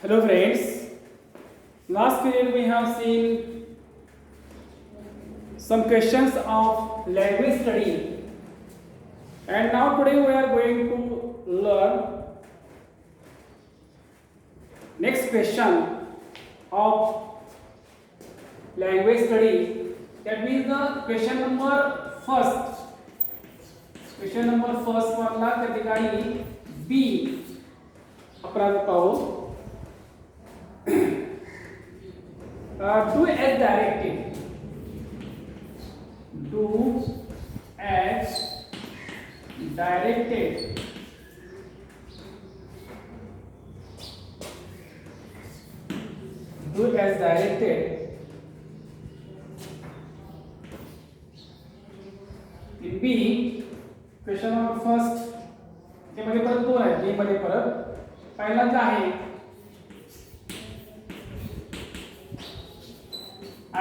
Hello friends, last period we have seen some questions of language study and now today we are going to learn next question of language study, that means the question number first. Question number first वाला त्या ठिकाणी B आपण पाहू. Do as directed. Do as directed. Do as directed. In B, question number first. त्यामध्ये परत दोन आहेत. B मध्ये परत पहिल्यांदा आहे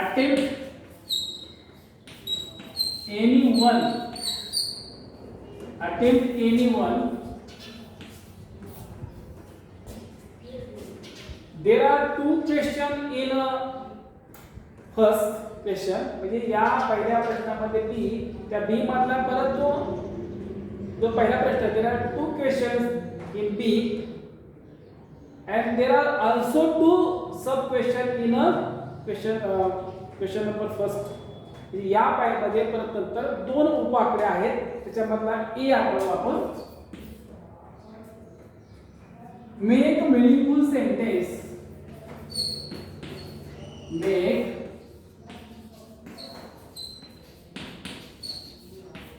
attempt anyone there are two questions in a first question म्हणजे या पहिल्या प्रश्नामध्ये बी त्या बी मधला परत जो पहिला प्रश्न there are two questions in B and there are also two sub questions in a question number first. या पायमध्ये परत नंतर दोन उपआकडे आहेत त्याच्यामधला ए आपण वापर. Make meaningful sentence. Make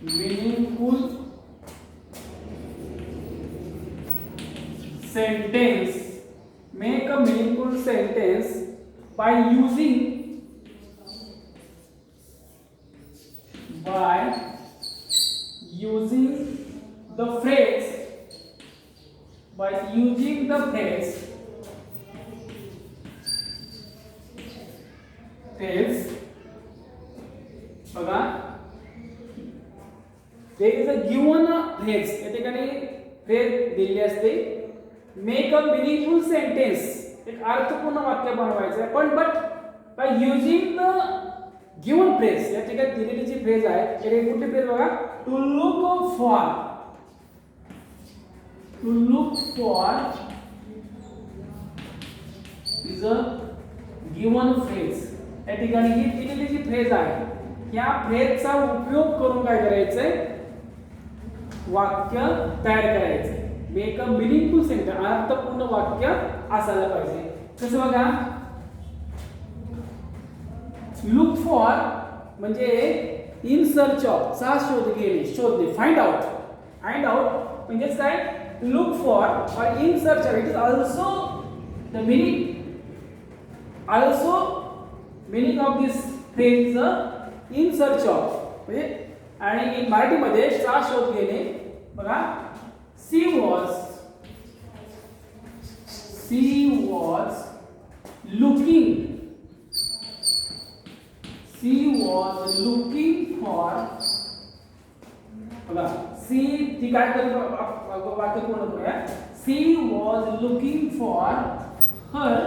meaningful sentence. Make a meaningful sentence by using the phrase बघा there is a given phrase या ठिकाणी phrase दिलेली असते. मेक अ मीनिंगफुल सेंटेन्स एक अर्थपूर्ण वाक्य बनवायचं आहे पण by using the given phrase. या ठिकाणी दिलेली जी फ्रेज आहे त्याची कुठली फ्रेज बघा. To look for is a given phrase. या ठिकाणी ही दिलेली जी फ्रेज आहे या फ्रेजचा उपयोग करून काय करायचंय वाक्य तयार करायचंय. मेक अ मीनिंगफुल सेंटेन्स अर्थपूर्ण वाक्य असायला पाहिजे. कसं बघा लुक फॉर म्हणजे इन सर्च ऑफ चा शोधणे फाइंड आउट म्हणजे काय लुक फॉर और in search of it is also the meaning of this phrase in search of म्हणजे आणि मराठीमध्ये चा शोध घेणे बघा. She was looking for बघा सी ती काय करत वाक्य पूर्ण करूया. She was looking for her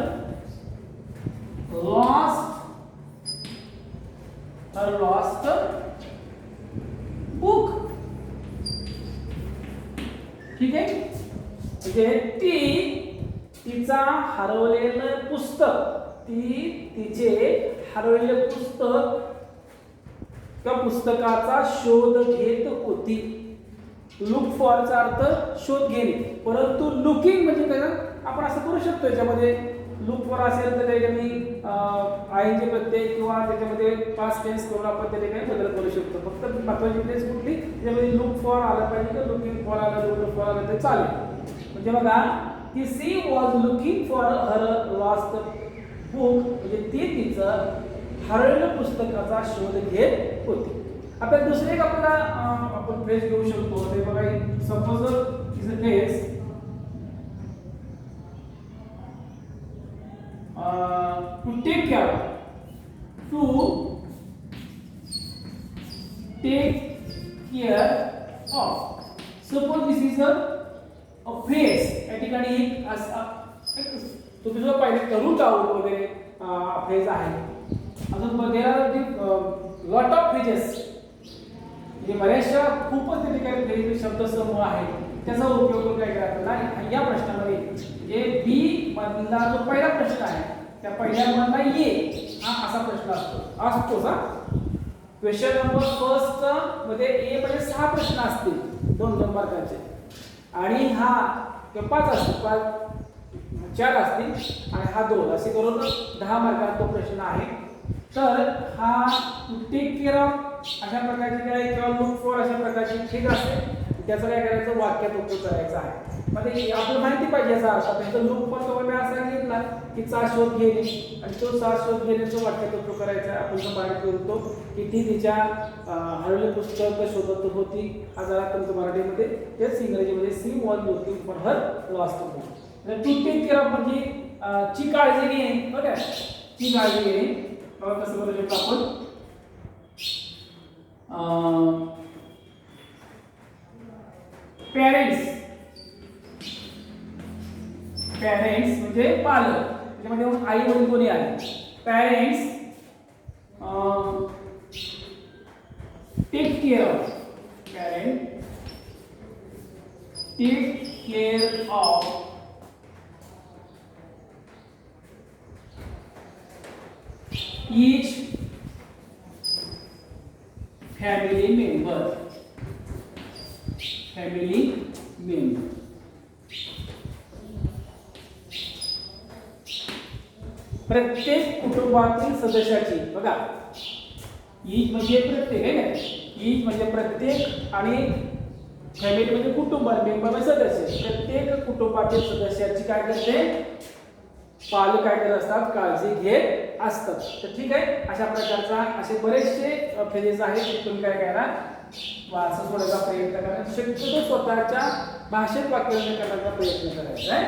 lost book. ठीक आहे म्हणजे तिचा हरवलेलं पुस्तक तिचे हरवलेले पुस्तक त्या पुस्तकाचा शोध घेत होती. लुक फॉरचा अर्थ शोध घेणे परंतु लुकिंग म्हणजे काय आपण असं करू शकतो. याच्यामध्ये लुक फॉर असेल तर त्याच्यामध्ये आयएनजी प्रत्यय किंवा त्याच्यामध्ये पास्ट टेन्स करून आपण त्या ठिकाणी बदल करू शकतो. फक्त महत्वाची फ्रेज कुठली त्याच्यामध्ये लुक फॉर आलं पाहिजे तर लुकिंग फॉर आलं लुक फॉर आलं तर चालेल. म्हणजे बघा की she was looking for her lost book म्हणजे ती तिचं हरवलेल्या पुस्तकाचा शोध घेत होती. आता दुसरे एक आपल्याला आपण फ्रेज घेऊ शकतो. ते बघा suppose is a phrase to take care of. Suppose this is a phrase. या ठिकाणी एक तुम्ही सुद्धा पाहिले करून डाऊट वगैरे फ्रेज आहे. अजून there are lot of phrases, म्हणजे बऱ्याचशा खूपच त्या ठिकाणी फ्रेज शब्दसमूह आहे. त्याचा उपयोग काय करायचा या प्रश्नामध्ये जे बी मधला जो पहिला प्रश्न आहे त्या पहिल्या मधला ये हा असा प्रश्न असतो का. क्वेश्चन नंबर फर्स्ट मध्ये ए मध्ये 6 प्रश्न असतील 2-2 मार्काचे आणि हा 5 असतील 4 असतील आणि हा 2 असे करून 10 मार्काचा तो प्रश्न आहे. तर हा टेक केअर ऑफ अशा प्रकारची काय किंवा लुक फॉर अशा प्रकारची ठीक असेल त्याचं काय करायचं वाक्यात उपयोग करायचा आहे. म्हणजे आपल्याला माहिती पाहिजे याचा अर्थ. त्याचा लुक फॉर तुम्ही असा सांगितला की चा शोध घेणे आणि तो चा शोध घेण्याचा वाक्यात उपयोग करायचा आहे. आपण मराठी बोलतो की ती तिच्या हरवलेले पुस्तक शोधत होती. हा जरा तुमचं मराठीमध्ये तेच इंग्रजीमध्ये she was looking for her lost book. To take care of म्हणजे ची काळजी घेणे बघा ची काळजी घेणे. कसं करू शकतो आपण पेरेंट्स म्हणजे पालक त्याच्यामध्ये आई वडील कोणी आहे. Parents take care of parent take care of each family member प्रत्येक कुटुंबातील सदस्याची बघा ईच म्हणजे प्रत्येक आहे ना. ईच म्हणजे प्रत्येक आणि फॅमिली म्हणजे कुटुंब मेंबर म्हणजे सदस्य. प्रत्येक कुटुंबातील सदस्याची काय करते पालक काय करत असतात काळजी घेत असतात. तर ठीक आहे अशा प्रकारचा असे बरेचसे फ्रेजेस आहेत ते तुम्ही काय करा वाचून थोडासा प्रयत्न करा. शक्यतो स्वतःच्या भाषेत वाक्यरचना करण्याचा प्रयत्न करायचा आहे.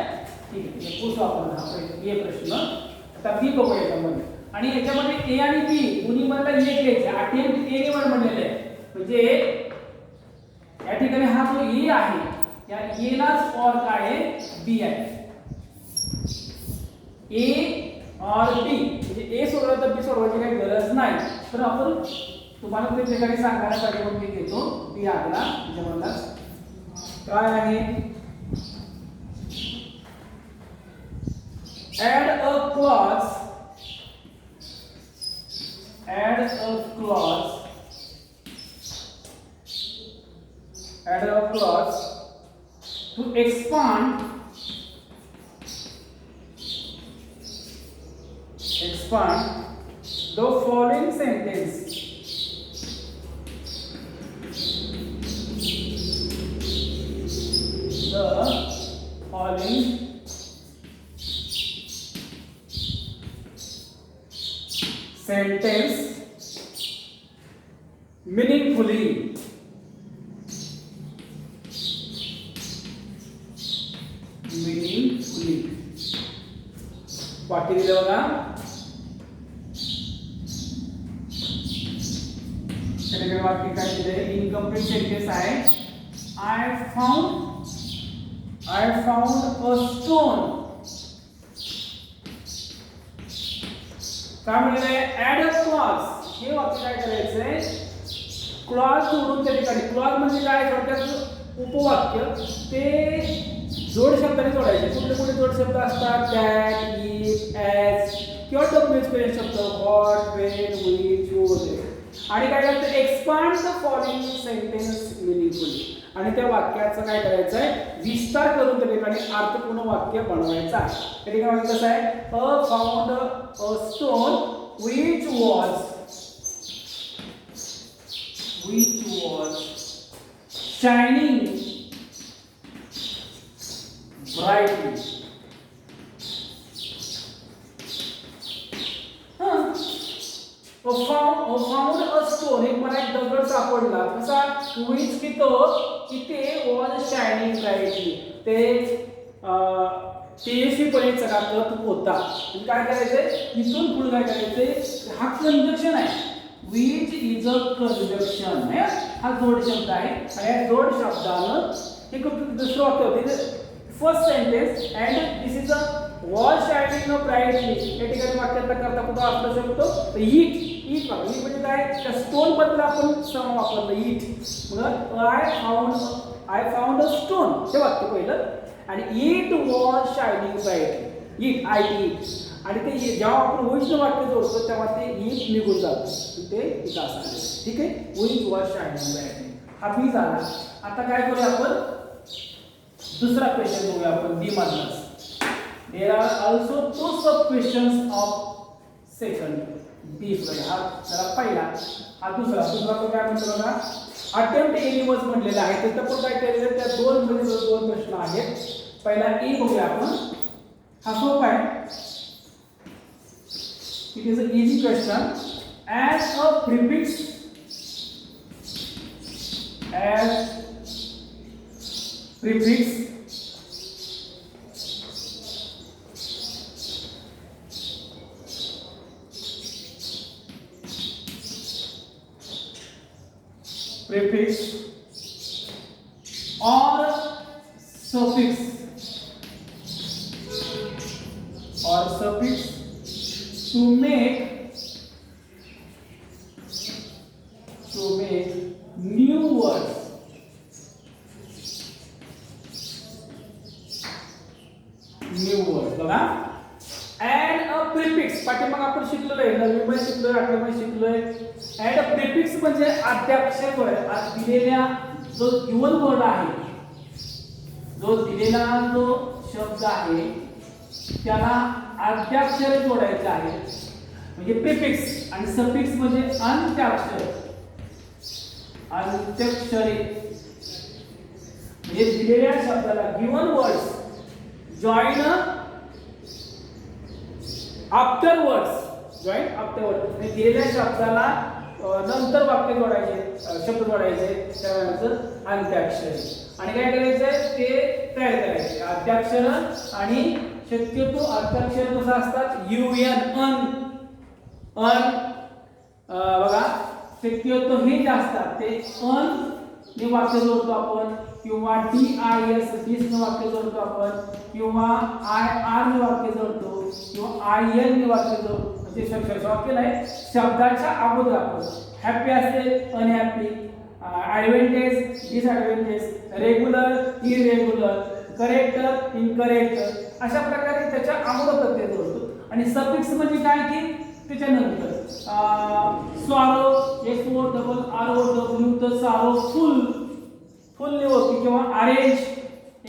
ठीक आहे पुढचा आपण हा ये प्रश्न आता बी बघूया याच्यामध्ये. आणि याच्यामध्ये ए आणि बी दोन्ही मधला ए घ्यायचा. अटेम्प्ट ए ने म्हणलेलं आहे म्हणजे या ठिकाणी हा जो ए आहे या ए लाच और काय आहे बी आहे. ए और बी म्हणजे ए सोडवलं तर बी सोडवायची काही गरज नाही. तर आपण तुम्हाला ते ठिकाणी सांगण्यासाठी पण मी घेतो बी आला त्याच्यामधला काय आहे add a clause to expand the following sentence. Sentence meaningfully. वाक्य दिलं बघा. वाक्य काय दिले इनकम्प्लीट सेंटेन्स आहे. I found a stone. काय म्हणले ऍड अ क्लॉज. हे वाक्य काय करायचंय क्लॉज जोडून त्या ठिकाणी. क्लॉज म्हणजे काय थोडक्यात उपवाक्य ते जोड शब्दाने जोडायचे. कुठले कुठले जोड शब्द असतात दॅट इफ ॲज किंवा डब्ल्यूएच शब्द व्हॉट वेन व्हिच वगैरे. आणि काय करायचं expand the following sentence meaningfully. आणि त्या वाक्याचं काय करायचं आहे विस्तार करून त्या ठिकाणी अर्थपूर्ण वाक्य बनवायचं आहे. त्या ठिकाणी कसं आहे a found a stone which was shining brightly. found a stone एक मला एक दगड सापडला कसा which की तो किती was shining brightly ते तेजस्वीपणे चकाकत होता. काय करायचंय इथून पुढे काय करायचंय हा कंजक्शन आहे which is a conjunction हा जोड शब्द आहे. आणि या जोड शब्दानं हे दुसरं वाक्य होते first sentence and this is a wall shining brightly. या ठिकाणी वाक्यात करता कुठं असू शकतो तर ईट. ईट म्हणजे काय, त्या स्टोन बद्दल आपण सम वापरलं ईट. मग आय फाउंड अ स्टोन हे वाक्य पहिलं. आणि ईट was shining brightly. Eat I ईट. आणि ते जेव्हा आपण वॉइसनं वाक्य जोडतो तेव्हा ते ईट निघून जातं. ते इथं असं. ठीक आहे. ईट वॉज शायनिंग ब्राईटली हा बी झाला. आता काय करूया आपण दुसरा क्वेश्चन बघूया आपण बी मधलाच. There are also two sub questions of second B. हा जरा पहिला. हा दुसरा पण काय म्हणतो बघा, अटेम्प्ट एनी वॉज म्हटलेलं आहे. तिथं पण काय केलेलं त्या दोन मध्ये दोन प्रश्न आहेत. पहिला ए बघूया आपण. हा सोपा आहे. It is a easy question. As a prefix prefix or suffix to make new words. बघा. and a prefix पाठीमाग आपण शिकलेलो आहे, 9वी मध्ये शिकलोय, 8वी मध्ये शिकलोय. and a prefix म्हणजे आद्याक्षर वर्ण. दिलेल्या जो गिवन वर्ड आहे, जो दिलेला जो शब्द आहे त्याला आद्याक्षर जोडायचे आहे म्हणजे प्रिफिक्स. आणि सफिक्स म्हणजे अंत्याक्षर. अंत्याक्षरे म्हणजे दिलेल्या शब्दाला गिवन वर्ड्स जॉइन आफ्टरवर्ड्स. म्हणजे दिलेल्या शब्दाला नंतर वाक्य जोडायचे, शब्द जोडायचे, त्यानंतर अंत्याक्षर. आणि काय करायचंय ते तयार करायचे अंत्याक्षर. आणि शक्यतो अंत्याक्षर कसं असतात UN बघा शक्यतो हे जे असतात ते ने वाक्य जोडतो आपण, किंवा DIS ने वाक्य जोडतो आपण, किंवा IR ने वाक्य जोडतो, किंवा IN ने वाक्य जोडतो. म्हणजे वाक्य नाही शब्दाच्या अगोदर आपण हॅपी असते, unhappy, advantage, disadvantage, regular, irregular, correct, incorrect अशा प्रकारे त्याच्या अगोदर प्रत्यय जोडतो. आणि सफिक्स म्हणजे काय की त्याच्यानंतर स्वारो SORROW तर सारो फुल ने होती, किंवा अरेंज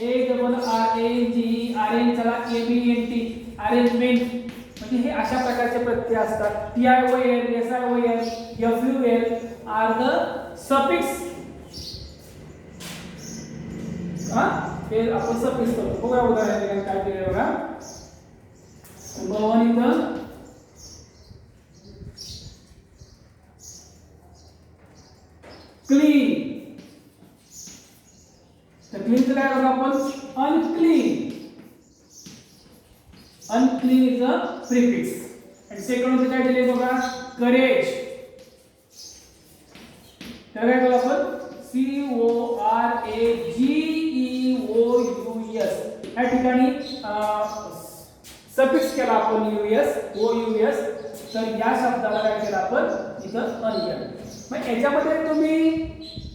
ARRANGE अरेंज चला ABNT अरेंजमेंट. म्हणजे हे अशा प्रकारचे प्रत्यय असतात. TION SION FUL are the suffix. हे आपण सफिक्स करतो. बघा उदाहरण काय केले बघा. नंबर 1 इथं क्लीन. तर क्लीनचं काय करू आपण unclean. Unclean is a prefix. आणि सेकंड काय दिले बघा करेज. तर काय करू आपण CORAGEOUS. या ठिकाणी सफिक्स केला आपण OUS. तर या शब्दाला काय केलं आपण इथं अन केलं. मग याच्यामध्ये तुम्ही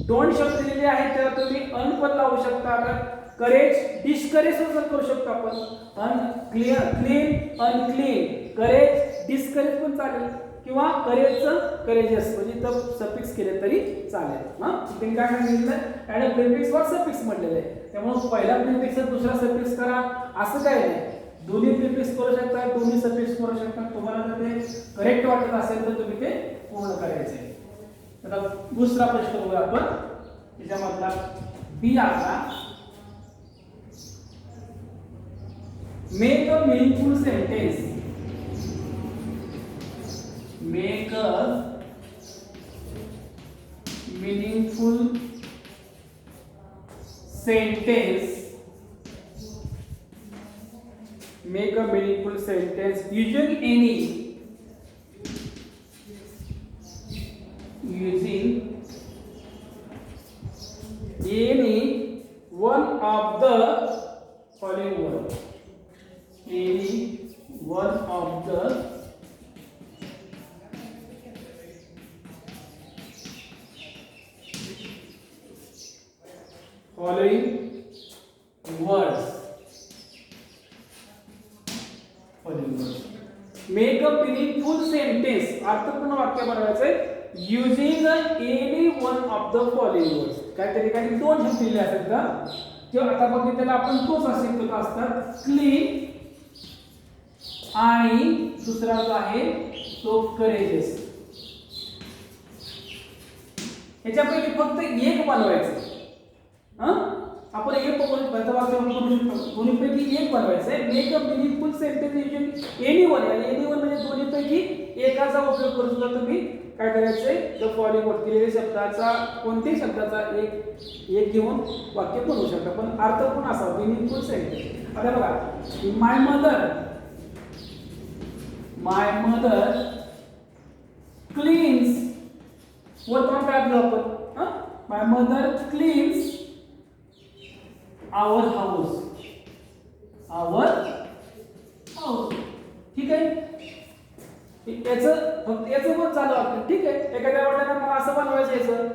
दोन शब्द दिलेले आहेत तर तुम्ही अन पण लावू शकता. करेज डिस्करेज करू शकतो आपण. क्लीन अनक्लीन, करेज डिस्करेज पण चालेल, किंवा करेजेस म्हणजे इथं सफिक्स केले तरी चालेल. तुम्ही काय सांगितलं ॲड अ प्रिफिक्स वर सफिक्स म्हटलेलं आहे. त्यामुळे पहिला प्रिफिक्स दुसरा सफिक्स करा असं काय नाही. दोन्ही प्रिफिक्स करू शकता, दोन्ही सफिक्स करू शकता. तुम्हाला जर ते करेक्ट वाटत असेल तर तुम्ही ते पूर्ण करायचे. तर दुसरा प्रश्न बघूया आपण. त्याच्यामधला बी आला. Make a meaningful sentence. Make a meaningful sentence. Make a meaningful sentence using any one of the बरोबर. Any one of the following words. Make a meaningful sentence, अर्थपूर्ण वाक्य बनवायचंय using any one of the following words. काय ठिकाणी दोन शब्द दिले असतात का, किंवा आता बघितलेला आपण तोच असे असतात क्लीन आणि दुसरा जो आहे तो करेजेस. ह्याच्यापैकी फक्त एक बनवायचं. आपण एक वाक्य दोन्हीपैकी एक बनवायचंय. Make a meaningful sentence using any one. आणि एनी वन म्हणजे दोन्हीपैकी एकाचा उपयोग करून सुद्धा तुम्ही काय करायचंय, द फॉलोइंग वर्ड दिलेल्या शब्दाचा कोणत्याही शब्दाचा एक घेऊन वाक्य बनवू शकता, पण अर्थपूर्ण असावं, मिनिंगफुल सेंटेन्स. आता बघा, माय मदर क्लीन्स. वर पण काय आपलं आपण माय मदर क्लीन्स आवर हाऊस. ठीक आहे. याचं पण चालू आपण. ठीक आहे. एखाद्या वाट्याला मला असं बनवायचं याचं,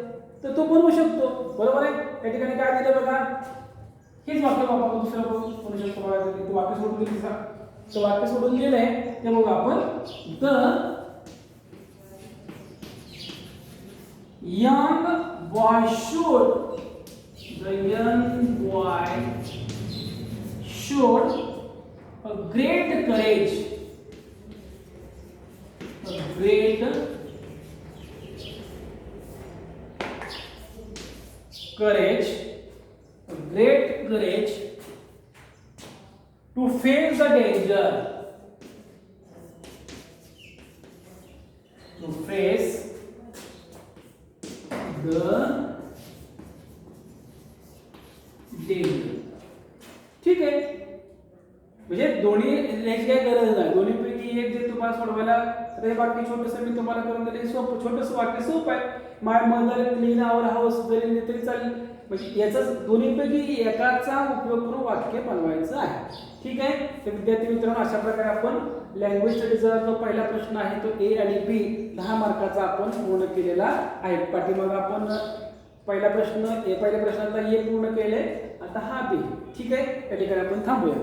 तर तो बनवू शकतो. बरोबर आहे. या ठिकाणी काय दिलं बघा, हेच वाक्य बाबा दुसरं बनवू शकतो. बघा वाक्य सोडून दिलं, तर वाक्य सोडून दिलंय ते बघा आपण. The young boy showed a great courage. A great courage to face the danger. To face the danger. ठीक आहे. म्हणजे दोन्ही लिहायची काय गरज नाही, दोन्हीपैकी एक जे तुम्हाला सोडवायला. हे वाक्य छोटंसं मी तुम्हाला करून दिले, सोपं छोटंसं वाक्य सोपं आहे. माय मदर क्लीन आवर हाऊस जरी तरी चालेल. म्हणजे याचाच दोन्हीपैकी एकाचा उपयोग करून वाक्य बनवायचं आहे. ठीक आहे. तर विद्यार्थी मित्रांनो, अशा प्रकारे आपण लँग्वेज स्टडीचा जो पहिला प्रश्न आहे तो ए आणि बी 10 मार्काचा आपण पूर्ण केलेला आहे. पाठीमागे आपण पहिल्या प्रश्नाचा ए पूर्ण केले, आता हा बी. ठीक आहे. या ठिकाणी आपण थांबूया.